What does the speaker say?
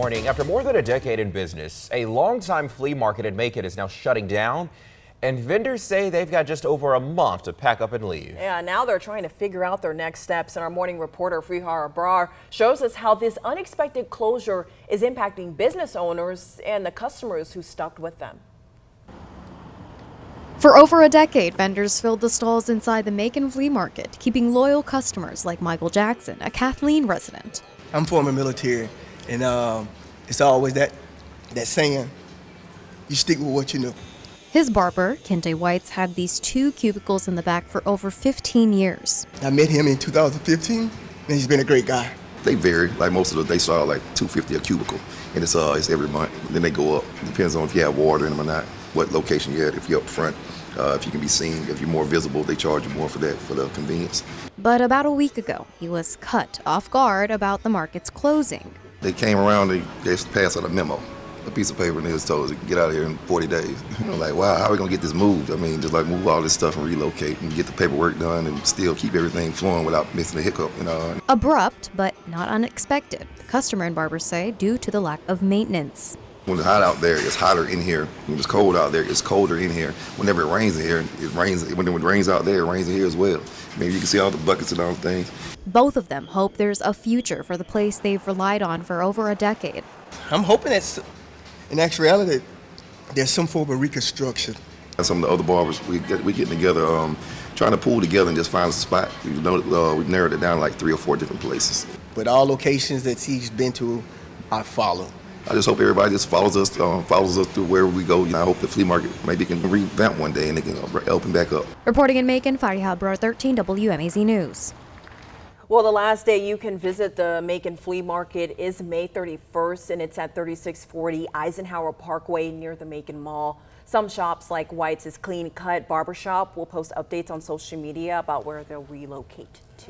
Morning. After more than a decade in business, a longtime flea market in Macon is now shutting down, and vendors say they've got just over a month to pack up and leave. Yeah, now they're trying to figure out their next steps, and our morning reporter Abrupt shows us how this unexpected closure is impacting business owners and the customers who stuck with them. For over a decade, vendors filled the stalls inside the Macon Flea Market, keeping loyal customers like Michael Jackson, a Kathleen resident. I'm former military, and it's always that saying, you stick with what you know. His barber, Kente White's, had these 2 cubicles in the back for over 15 years. I met him in 2015, and he's been a great guy. They vary. Like most of them, they start like $250 a cubicle, and it's every month. Then they go up. It depends on if you have water in them or not, what location you're at. If you're up front, if you can be seen, if you're more visible, they charge you more for that, for the convenience. But about a week ago, he was caught off guard about the market's closing. They came around, they passed out a memo, a piece of paper, and they was told us to get out of here in 40 days. I'm like, wow, how are we gonna get this moved? I mean, just like move all this stuff and relocate and get the paperwork done and still keep everything flowing without missing a hiccup, you know. Abrupt, but not unexpected, the customer and barbers say, due to the lack of maintenance. When it's hot out there, it's hotter in here. When it's cold out there, it's colder in here. Whenever it rains in here, it rains. When it rains out there, it rains in here as well. Maybe you can see all the buckets and all the things. Both of them hope there's a future for the place they've relied on for over a decade. I'm hoping that, in actuality, there's some form of reconstruction. And some of the other barbers, we getting together, trying to pull together and just find a spot. We've narrowed it down to like 3 or 4 different places. But all locations that he's been to, I follow. I just hope everybody just follows us through wherever we go. I hope the flea market maybe can revamp one day and they can open back up. Reporting in Macon, Abrupt 13 WMAZ News. Well, the last day you can visit the Macon Flea Market is May 31st, and it's at 3640 Eisenhower Parkway near the Macon Mall. Some shops like White's Clean Cut Barbershop will post updates on social media about where they'll relocate to.